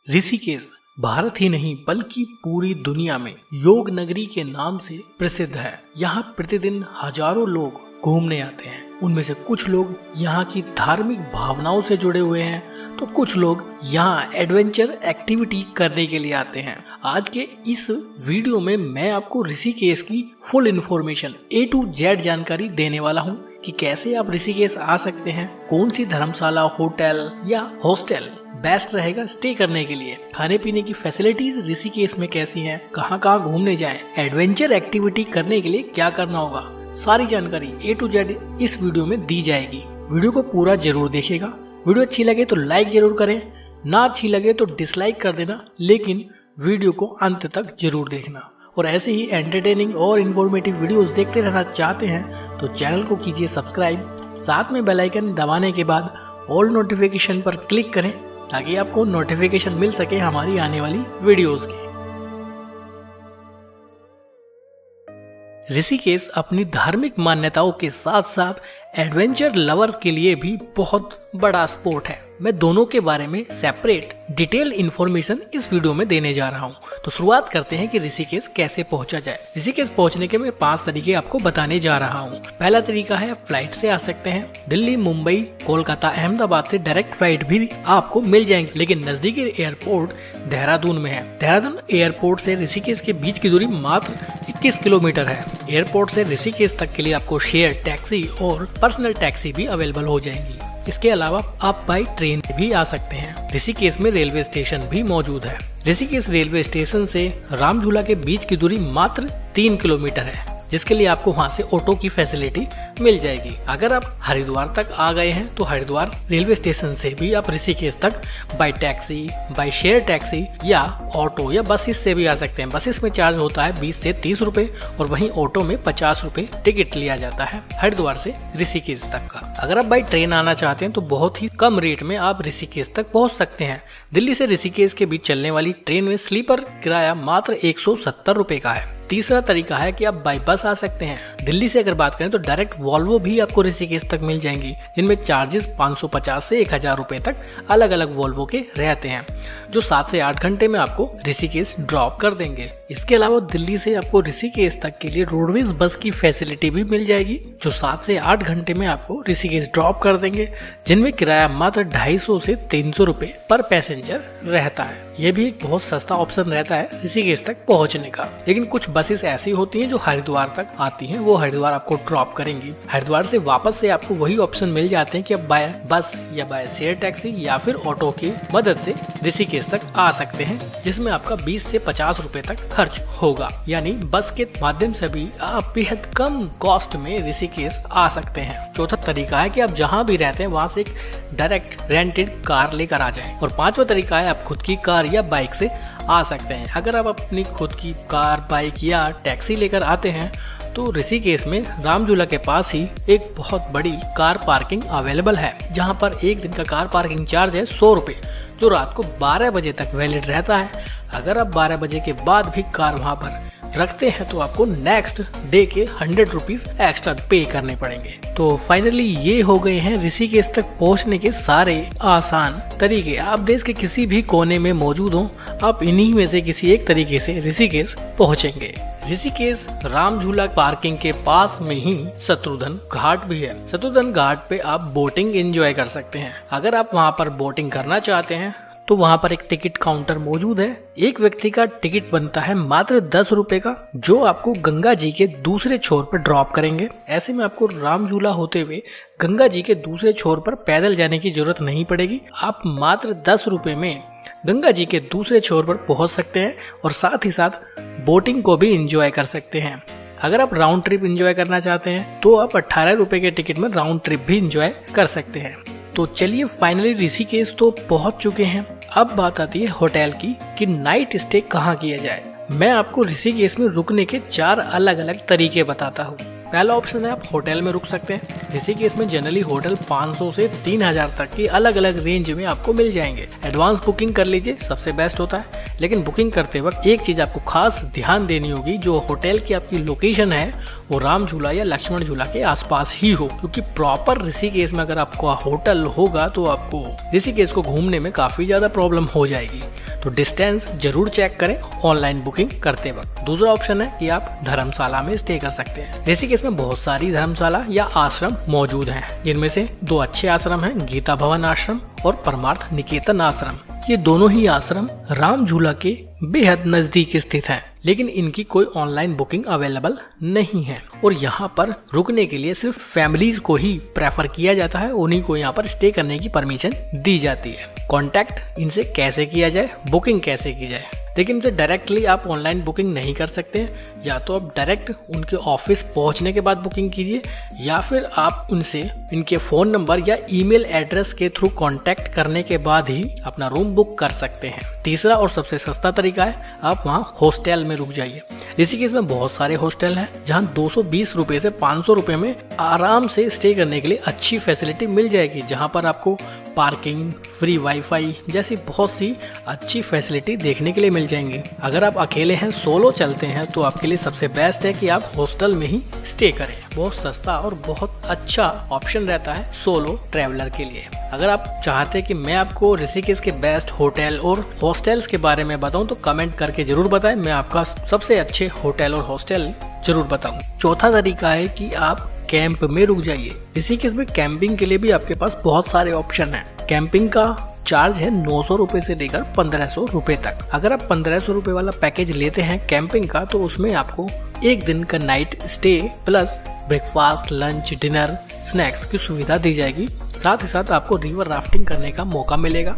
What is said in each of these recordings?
ऋषिकेश भारत ही नहीं बल्कि पूरी दुनिया में योग नगरी के नाम से प्रसिद्ध है। यहाँ प्रतिदिन हजारों लोग घूमने आते हैं। उनमें से कुछ लोग यहाँ की धार्मिक भावनाओं से जुड़े हुए हैं तो कुछ लोग यहाँ एडवेंचर एक्टिविटी करने के लिए आते हैं। आज के इस वीडियो में मैं आपको ऋषिकेश की full information A to Z जानकारी देने वाला हूँ कि कैसे आप ऋषिकेश आ सकते हैं, कौन सी धर्मशाला, होटल या हॉस्टल बेस्ट रहेगा स्टे करने के लिए, खाने पीने की फैसिलिटीज ऋषिकेश में कैसी हैं, कहाँ कहाँ घूमने जाएं, एडवेंचर एक्टिविटी करने के लिए क्या करना होगा, सारी जानकारी A to Z इस वीडियो में दी जाएगी। वीडियो को पूरा जरूर देखिएगा। वीडियो अच्छी लगे तो लाइक जरूर करें, ना अच्छी लगे तो डिसलाइक कर देना, लेकिन वीडियो को अंत तक जरूर देखना। और ऐसे ही एंटरटेनिंग और इन्फॉर्मेटिव वीडियोस देखते रहना चाहते हैं तो चैनल को कीजिए सब्सक्राइब, साथ में बेल आइकन दबाने के बाद ऑल नोटिफिकेशन पर क्लिक करें ताकि आपको नोटिफिकेशन मिल सके हमारी आने वाली वीडियोस की। ऋषिकेश अपनी धार्मिक मान्यताओं के साथ साथ एडवेंचर लवर्स के लिए भी बहुत बड़ा स्पोर्ट है। मैं दोनों के बारे में सेपरेट डिटेल इन्फॉर्मेशन इस वीडियो में देने जा रहा हूं। तो शुरुआत करते हैं कि ऋषिकेश कैसे पहुंचा जाए। ऋषिकेश पहुंचने के मैं 5 तरीके आपको बताने जा रहा हूं। पहला तरीका है, आप फ्लाइट से आ सकते हैं। दिल्ली, मुंबई, कोलकाता, अहमदाबाद से डायरेक्ट फ्लाइट भी आपको मिल जाएंगे, लेकिन नजदीकी एयरपोर्ट देहरादून में है। देहरादून एयरपोर्ट से ऋषिकेश के बीच की दूरी मात्र 21 किलोमीटर है। एयरपोर्ट से ऋषिकेश तक के लिए आपको शेयर टैक्सी और पर्सनल टैक्सी भी अवेलेबल हो जाएंगी। इसके अलावा आप बाई ट्रेन भी आ सकते हैं। ऋषिकेश में रेलवे स्टेशन भी मौजूद है। ऋषिकेश रेलवे स्टेशन से रामझूला के बीच की दूरी मात्र 3 किलोमीटर है, जिसके लिए आपको वहां से ऑटो की फैसिलिटी मिल जाएगी। अगर आप हरिद्वार तक आ गए हैं तो हरिद्वार रेलवे स्टेशन से भी आप ऋषिकेश तक by taxi, by share taxi या ऑटो या बसेस से भी आ सकते हैं। बसेस में चार्ज होता है 20 से 30 रुपए और वहीं ऑटो में 50 रुपए टिकट लिया जाता है हरिद्वार से ऋषिकेश तक का। अगर आप बाई ट्रेन आना चाहते हैं तो बहुत ही कम रेट में आप ऋषिकेश तक पहुंच सकते हैं। दिल्ली से ऋषिकेश के बीच चलने वाली ट्रेन में स्लीपर किराया मात्र 170 रुपए का है। तीसरा तरीका है कि आप बाई बस आ सकते हैं। दिल्ली से अगर बात करें तो डायरेक्ट वॉल्वो भी आपको ऋषिकेश तक मिल जाएंगी, जिनमें चार्जेस 550 से 1000 रुपए तक अलग अलग वॉल्वो के रहते हैं, जो 7 से 8 घंटे में आपको ऋषिकेश ड्रॉप कर देंगे। इसके अलावा दिल्ली से आपको ऋषिकेश तक के लिए रोडवेज बस की फैसिलिटी भी मिल जाएगी, जो 7 से 8 घंटे में आपको ऋषिकेश ड्रॉप कर देंगे, जिनमें किराया मात्र 250 से 300 रुपए पर पैसेंजर रहता है। यह भी एक बहुत सस्ता ऑप्शन रहता है ऋषिकेश तक पहुंचने का। लेकिन कुछ बसेस ऐसी होती हैं जो हरिद्वार तक आती हैं, वो हरिद्वार आपको ड्रॉप करेंगी। हरिद्वार से वापस से आपको वही ऑप्शन मिल जाते हैं कि आप बाय बस या बाय शेयर टैक्सी या फिर ऑटो की मदद से ऋषिकेश तक आ सकते हैं, जिसमें आपका 20 से 50 रुपए तक खर्च होगा। यानी बस के माध्यम से भी आप बेहद कम कॉस्ट में ऋषिकेश आ सकते हैं। चौथा तरीका है कि आप जहाँ भी रहते हैं वहाँ से एक डायरेक्ट रेंटेड कार लेकर आ जाएं। और पांचवा तरीका है, आप खुद की कार या बाइक से आ सकते हैं। अगर आप अपनी खुद की कार, बाइक या टैक्सी लेकर आते हैं तो ऋषिकेश में रामझूला के पास ही एक बहुत बड़ी कार पार्किंग अवेलेबल है, जहां पर एक दिन का कार पार्किंग चार्ज है 100 रुपए, जो रात को 12 बजे तक वैलिड रहता है। अगर आप 12 बजे के बाद भी कार वहां पर रखते हैं तो आपको नेक्स्ट डे के 100 रुपीज एक्स्ट्रा पे करने पड़ेंगे। तो फाइनली ये हो गए हैं ऋषिकेश तक पहुंचने के सारे आसान तरीके। आप देश के किसी भी कोने में मौजूद हो, आप इन्हीं में से किसी एक तरीके से ऋषिकेश पहुंचेंगे। ऋषिकेश रामझूला पार्किंग के पास में ही शत्रुघ्न घाट भी है। शत्रुघ्न घाट पे आप बोटिंग एंजॉय कर सकते हैं। अगर आप वहां पर बोटिंग करना चाहते हैं तो वहां पर एक टिकट काउंटर मौजूद है। एक व्यक्ति का टिकट बनता है मात्र 10 रुपए का, जो आपको गंगा जी के दूसरे छोर पर ड्रॉप करेंगे। ऐसे में आपको रामझूला होते हुए गंगा जी के दूसरे छोर पर पैदल जाने की जरूरत नहीं पड़ेगी। आप मात्र 10 रुपए में गंगा जी के दूसरे छोर पर पहुंच सकते हैं और साथ ही साथ बोटिंग को भी एंजॉय कर सकते हैं। अगर आप राउंड ट्रिप एंजॉय करना चाहते हैं तो आप 18 रुपए के टिकट में राउंड ट्रिप भी एंजॉय कर सकते हैं। तो चलिए फाइनली ऋषिकेश तो पहुंच चुके हैं। अब बात आती है होटल की कि नाइट स्टे कहाँ किया जाए। मैं आपको ऋषिकेश में रुकने के 4 अलग अलग तरीके बताता हूँ। पहला ऑप्शन है, आप होटल में रुक सकते हैं। ऋषिकेश में जनरली होटल 500 से 3000 तक की अलग अलग रेंज में आपको मिल जाएंगे। एडवांस बुकिंग कर लीजिए, सबसे बेस्ट होता है। लेकिन बुकिंग करते वक्त एक चीज आपको खास ध्यान देनी होगी, जो होटल की आपकी लोकेशन है वो राम झूला या लक्ष्मण झूला के आसपास ही हो, क्योंकि प्रॉपर ऋषिकेश में अगर आपको होटल होगा तो आपको ऋषिकेश को घूमने में काफी ज्यादा प्रॉब्लम हो जाएगी। तो डिस्टेंस जरूर चेक करें ऑनलाइन बुकिंग करते वक्त। दूसरा ऑप्शन है कि आप धर्मशाला में स्टे कर सकते हैं। ऋषिकेश में बहुत सारी धर्मशाला या आश्रम मौजूद हैं, जिनमें से 2 अच्छे आश्रम हैं, गीता भवन आश्रम और परमार्थ निकेतन आश्रम। ये दोनों ही आश्रम राम झूला के बेहद नजदीक स्थित हैं, लेकिन इनकी कोई ऑनलाइन बुकिंग अवेलेबल नहीं है और यहाँ पर रुकने के लिए सिर्फ फैमिलीज को ही प्रेफर किया जाता है, उन्हीं को यहाँ पर स्टे करने की परमिशन दी जाती है। कांटेक्ट इनसे कैसे किया जाए, बुकिंग कैसे की जाए? लेकिन इनसे डायरेक्टली आप ऑनलाइन बुकिंग नहीं कर सकते हैं। या तो आप डायरेक्ट उनके ऑफिस पहुंचने के बाद बुकिंग कीजिए, या फिर आप उनसे इनके फ़ोन नंबर या ईमेल एड्रेस के थ्रू कांटेक्ट करने के बाद ही अपना रूम बुक कर सकते हैं। तीसरा और सबसे सस्ता तरीका है, आप वहां हॉस्टल में रुक जाइए। ऋषिकेश में बहुत सारे हॉस्टल हैं जहां 220 रुपए से 500 रुपए में आराम से स्टे करने के लिए अच्छी फैसिलिटी मिल जाएगी, जहां पर आपको पार्किंग, फ्री वाईफाई जैसी बहुत सी अच्छी फैसिलिटी देखने के लिए मिल जाएंगी। अगर आप अकेले हैं, सोलो चलते हैं, तो आपके लिए सबसे बेस्ट है कि आप हॉस्टल में ही स्टे करें। बहुत सस्ता और बहुत अच्छा ऑप्शन रहता है सोलो ट्रैवलर के लिए। अगर आप चाहते हैं कि मैं आपको ऋषिकेश के बेस्ट होटल और हॉस्टल्स के बारे में बताऊं, तो कमेंट करके जरूर बताएं, मैं आपका सबसे अच्छे होटल और हॉस्टल जरूर बताऊं। चौथा तरीका है कि आप कैंप में रुक जाइए। ऋषिकेश में कैंपिंग के लिए भी आपके पास बहुत सारे ऑप्शन हैं। कैंपिंग का चार्ज है 900 रुपए से लेकर 1500 रुपए तक। अगर आप 1500 रुपए वाला पैकेज लेते हैं कैंपिंग का, तो उसमें आपको एक दिन का night stay plus breakfast, lunch, dinner, snacks की सुविधा दी जाएगी। साथ ही साथ आपको रिवर राफ्टिंग करने का मौका मिलेगा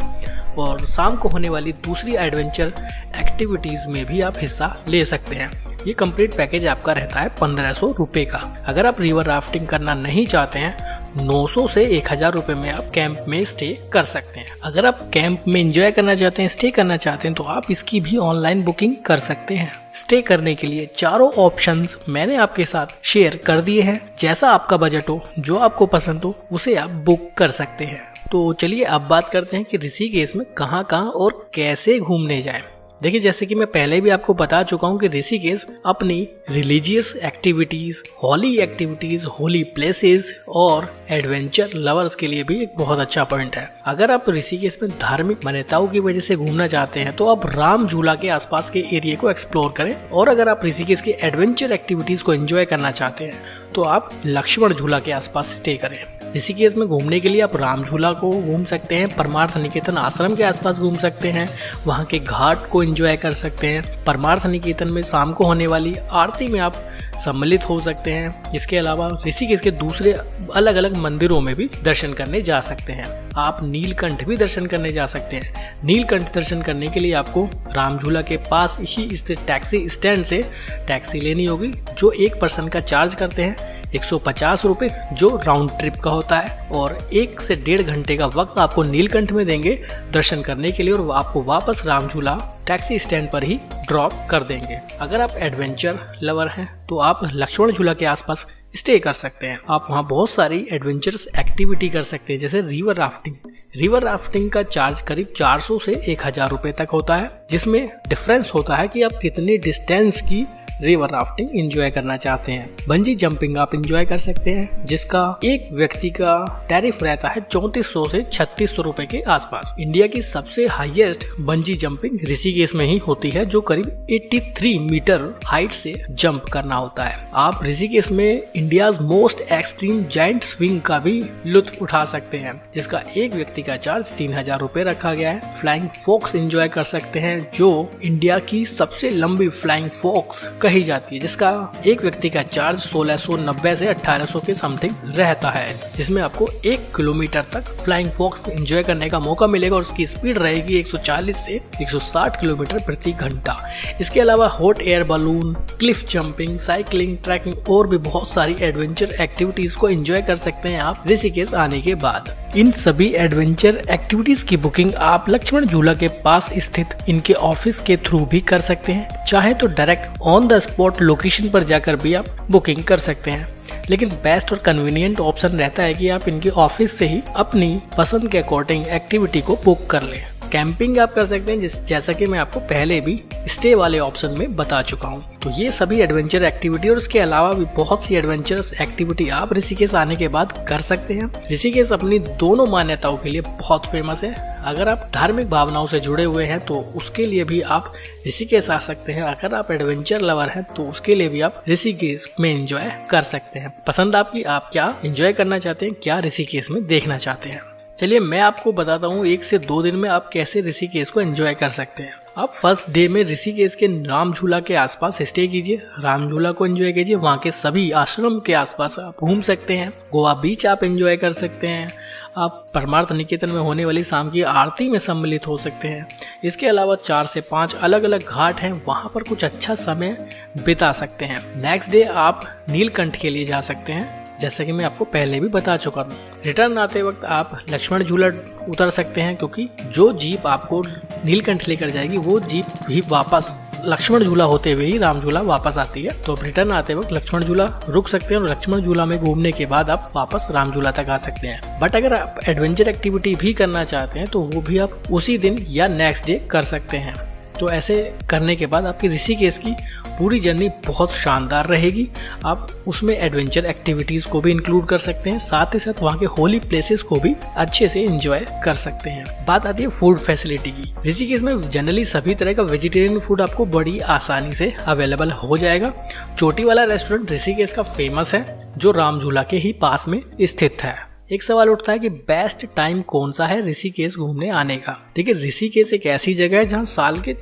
और शाम को होने वाली दूसरी एडवेंचर एक्टिविटीज में भी आप हिस्सा ले सकते हैं। ये कंप्लीट पैकेज आपका रहता है 1500 रुपए का। अगर आप रिवर राफ्टिंग करना नहीं चाहते हैं, 900 से 1000 रुपए में आप कैंप में स्टे कर सकते हैं। अगर आप कैंप में एंजॉय करना चाहते हैं, स्टे करना चाहते हैं, तो आप इसकी भी ऑनलाइन बुकिंग कर सकते हैं। स्टे करने के लिए चारों ऑप्शंस मैंने आपके साथ शेयर कर दिए हैं। जैसा आपका बजट हो, जो आपको पसंद हो, उसे आप बुक कर सकते हैं। तो चलिए अब बात करते हैं कि ऋषिकेश में कहाँ और कैसे घूमने जाएं। देखिए, जैसे कि मैं पहले भी आपको बता चुका हूँ कि ऋषिकेश अपनी रिलीजियस एक्टिविटीज, हॉली एक्टिविटीज, होली प्लेसेस और एडवेंचर लवर्स के लिए भी एक बहुत अच्छा पॉइंट है। अगर आप ऋषिकेश में धार्मिक मान्यताओं की वजह से घूमना चाहते हैं, तो आप राम झूला के आसपास के एरिया को एक्सप्लोर करें, और अगर आप ऋषिकेश की एडवेंचर एक्टिविटीज को एंजॉय करना चाहते हैं, तो आप लक्ष्मण झूला के आसपास स्टे करें। ऋषिकेश में घूमने के लिए आप राम झूला को घूम सकते हैं, परमार्थ निकेतन आश्रम के आसपास घूम सकते हैं, वहाँ के घाट को एंजॉय कर सकते हैं। परमार्थ निकेतन में शाम को होने वाली आरती में आप सम्मिलित हो सकते हैं। इसके अलावा ऋषिकेश के दूसरे अलग अलग मंदिरों में भी दर्शन करने जा सकते हैं। आप नीलकंठ भी दर्शन करने जा सकते हैं। नीलकंठ दर्शन करने के लिए आपको राम झूला के पास ही स्थित टैक्सी स्टैंड से टैक्सी लेनी होगी, जो एक पर्सन का चार्ज करते हैं 150 रुपए, जो राउंड ट्रिप का होता है, और 1 से 1.5 घंटे का वक्त आपको नीलकंठ में देंगे दर्शन करने के लिए, और आपको वापस राम झूला टैक्सी स्टैंड पर ही ड्रॉप कर देंगे। अगर आप एडवेंचर लवर हैं, तो आप लक्ष्मण झूला के आसपास स्टे कर सकते हैं। आप वहाँ बहुत सारी एडवेंचरस एक्टिविटी कर सकते हैं, जैसे रिवर राफ्टिंग। रिवर राफ्टिंग का चार्ज करीब 400 से 1000 रुपए तक होता है, जिसमें डिफरेंस होता है कि आप कितनी डिस्टेंस की रिवर राफ्टिंग एंजॉय करना चाहते हैं। बंजी जंपिंग आप एंजॉय कर सकते हैं, जिसका एक व्यक्ति का टैरिफ रहता है 3400 से 3600 रुपए के आसपास। इंडिया की सबसे हाईएस्ट बंजी जंपिंग ऋषिकेश में ही होती है, जो करीब 83 मीटर हाइट से जंप करना होता है। आप ऋषिकेश में India's most extreme giant swing का भी लुत्फ उठा सकते हैं, जिसका एक व्यक्ति का चार्ज 3000 रुपए रखा गया है। फ्लाइंग फॉक्स एंजॉय कर सकते हैं, जो इंडिया की सबसे लंबी फ्लाइंग फॉक्स कही जाती है, जिसका एक व्यक्ति का चार्ज 1690 से 1800 के समथिंग रहता है, जिसमें आपको 1 किलोमीटर तक फ्लाइंग फॉक्स एंजॉय करने का मौका मिलेगा, और उसकी स्पीड रहेगी 140 से 160 किलोमीटर प्रति घंटा। इसके अलावा hot air balloon, cliff jumping, cycling, trekking और भी बहुत सारी एडवेंचर एक्टिविटीज को एंजॉय कर सकते हैं आप ऋषिकेश आने के बाद। इन सभी एडवेंचर एक्टिविटीज की बुकिंग आप लक्ष्मण झूला के पास स्थित इनके ऑफिस के थ्रू भी कर सकते हैं। चाहे तो direct on the spot location पर जाकर भी आप बुकिंग कर सकते हैं, लेकिन बेस्ट और कन्वीनियंट ऑप्शन रहता है कि आप इनके ऑफिस से ही अपनी पसंद के अकॉर्डिंग एक्टिविटी को बुक कर लें। कैंपिंग आप कर सकते हैं, जैसा कि मैं आपको पहले भी स्टे वाले ऑप्शन में बता चुका हूँ। तो ये सभी एडवेंचर एक्टिविटी और इसके अलावा भी बहुत सी एडवेंचरस एक्टिविटी आप ऋषिकेश आने के बाद कर सकते हैं। ऋषिकेश अपनी दोनों मान्यताओं के लिए बहुत फेमस है। अगर आप धार्मिक भावनाओं से जुड़े हुए हैं तो उसके लिए भी आप ऋषिकेश आ सकते हैं। अगर आप एडवेंचर लवर हैं तो उसके लिए भी आप ऋषिकेश में एंजॉय कर सकते हैं। पसंद आपकी, आप क्या एंजॉय करना चाहते हैं, क्या ऋषिकेश में देखना चाहते हैं। चलिए मैं आपको बताता हूँ 1 से 2 दिन में आप कैसे ऋषिकेश को एंजॉय कर सकते हैं। आप फर्स्ट डे में ऋषिकेश के राम झूला के आसपास स्टे कीजिए, राम झूला को एंजॉय कीजिए। वहाँ के सभी आश्रम के आसपास आप घूम सकते हैं। गोवा बीच आप एंजॉय कर सकते हैं। आप परमार्थ निकेतन में होने वाली शाम की आरती में सम्मिलित हो सकते हैं। इसके अलावा 4 से 5 अलग अलग घाट हैं, वहाँ पर कुछ अच्छा समय बिता सकते हैं। नेक्स्ट डे आप नीलकंठ के लिए जा सकते हैं, जैसा कि मैं आपको पहले भी बता चुका हूँ। रिटर्न आते वक्त आप लक्ष्मण झूला उतर सकते हैं, क्योंकि जो जीप आपको नीलकंठ लेकर जाएगी वो जीप भी वापस लक्ष्मण झूला होते हुए ही राम झूला वापस आती है। तो रिटर्न आते वक्त लक्ष्मण झूला रुक सकते हैं और लक्ष्मण झूला में घूमने के बाद आप वापस राम झूला तक आ सकते हैं। बट अगर आप एडवेंचर एक्टिविटी भी करना चाहते हैं तो वो भी आप उसी दिन या नेक्स्ट डे कर सकते हैं। तो ऐसे करने के बाद आपकी ऋषिकेश की पूरी जर्नी बहुत शानदार रहेगी। आप उसमें एडवेंचर एक्टिविटीज को भी इंक्लूड कर सकते हैं, साथ ही साथ वहाँ के होली प्लेसेस को भी अच्छे से एंजॉय कर सकते हैं। बात आती है फूड फैसिलिटी की। ऋषिकेश में जनरली सभी तरह का वेजिटेरियन फूड आपको बड़ी आसानी से अवेलेबल हो जाएगा। चोटी वाला रेस्टोरेंट ऋषिकेश का फेमस है, जो राम झूला के ही पास में स्थित है। एक सवाल उठता है कि बेस्ट टाइम कौन सा है ऋषिकेश घूमने आने का। देखिए, ऋषिकेश एक ऐसी जगह है जहाँ साल के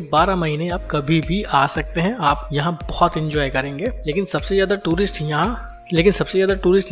12 महीने आप कभी भी आ सकते हैं। आप यहाँ बहुत एंजॉय करेंगे। लेकिन सबसे ज्यादा टूरिस्ट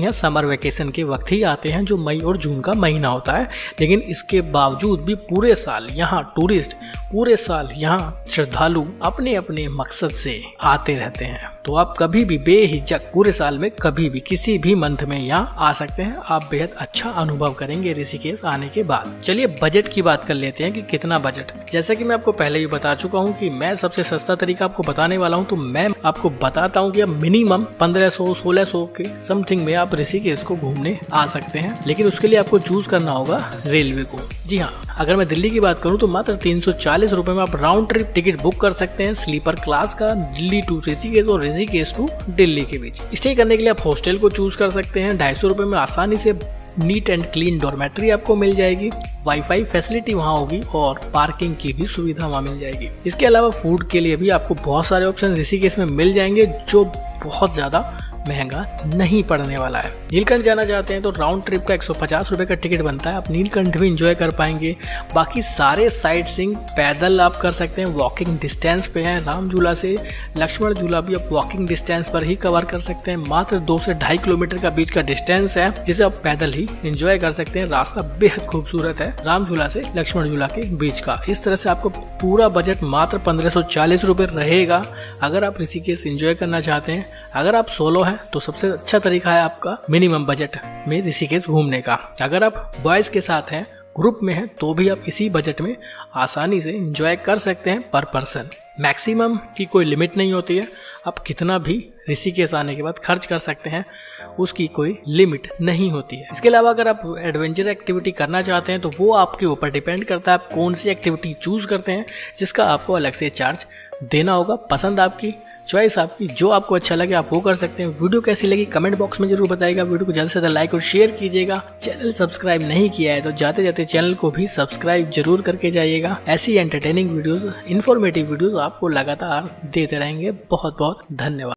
यहाँ समर वेकेशन के वक्त ही आते हैं, जो मई और जून का महीना होता है। लेकिन इसके बावजूद भी पूरे साल यहाँ टूरिस्ट, पूरे साल यहाँ श्रद्धालु अपने अपने मकसद से आते रहते हैं। तो आप कभी भी बेहिचक पूरे साल में कभी भी किसी भी मंथ में यहाँ आ सकते हैं। आप बेहद अच्छा अनुभव करेंगे ऋषिकेश आने के बाद। चलिए बजट की बात कर लेते हैं कि कितना बजट। जैसा कि मैं आपको पहले ही बता चुका हूँ कि मैं सबसे सस्ता तरीका आपको बताने वाला हूँ। तो मैं आपको बताता हूँ कि आप मिनिमम 1500-1600 के समथिंग में आप ऋषिकेश को घूमने आ सकते हैं। लेकिन उसके लिए आपको चूज करना होगा रेलवे को। जी हाँ, अगर मैं दिल्ली की बात करूँ तो मात्र 340 रुपए में आप राउंड ट्रिप टिकट बुक कर सकते हैं स्लीपर क्लास का, दिल्ली टू ऋषिकेश और ऋषिकेश टू दिल्ली के बीच। स्टे करने के लिए आप हॉस्टल को चूज कर सकते हैं। 250 रुपए में आसानी से नीट एंड क्लीन डॉर्मेट्री आपको मिल जाएगी। वाईफाई फैसिलिटी वहाँ होगी और पार्किंग की भी सुविधा वहाँ मिल जाएगी। इसके अलावा फूड के लिए भी आपको बहुत सारे ऑप्शन ऋषिकेश में मिल जाएंगे, जो बहुत ज्यादा महंगा नहीं पड़ने वाला है। नीलकंठ जाना चाहते हैं तो राउंड ट्रिप का 150 रुपए का टिकट बनता है। आप नीलकंठ भी एंजॉय कर पाएंगे। बाकी सारे साइट सीइंग पैदल आप कर सकते हैं, वॉकिंग डिस्टेंस पे है। राम झूला से लक्ष्मण झूला भी आप वॉकिंग डिस्टेंस पर ही कवर कर सकते हैं। मात्र 2 से 2.5 किलोमीटर का बीच का डिस्टेंस है, जिसे आप पैदल ही एंजॉय कर सकते हैं। रास्ता बेहद खूबसूरत है राम झूला से लक्ष्मण झूला के बीच का। इस तरह से आपको पूरा बजट मात्र 1540 रुपए रहेगा अगर आप ऋषिकेश एंजॉय करना चाहते हैं। अगर आप सोलो हैं तो सबसे अच्छा तरीका है आपका मिनिमम बजट में ऋषिकेश घूमने का। अगर आप बॉयज के साथ हैं, ग्रुप में हैं, तो भी आप इसी बजट में आसानी से एंजॉय कर सकते हैं पर पर्सन। मैक्सिमम की कोई लिमिट नहीं होती है। आप कितना भी ऋषिकेश आने के बाद खर्च कर सकते हैं, उसकी कोई लिमिट नहीं होती है। इसके अलावा अगर आप एडवेंचर एक्टिविटी करना चाहते हैं तो वो आपके ऊपर डिपेंड करता है आप कौन सी एक्टिविटी चूज करते हैं, जिसका आपको अलग से चार्ज देना होगा। पसंद आपकी, चॉइस आपकी, जो आपको अच्छा लगे आप वो कर सकते हैं। वीडियो कैसी लगी कमेंट बॉक्स में जरूर बताइएगा। वीडियो को जल्द से जल्द लाइक और शेयर कीजिएगा। चैनल सब्सक्राइब नहीं किया है तो जाते जाते चैनल को भी सब्सक्राइब जरूर करके जाइएगा। ऐसी एंटरटेनिंग वीडियोस, इन्फॉर्मेटिव वीडियोस आपको लगातार देते रहेंगे। बहुत बहुत धन्यवाद।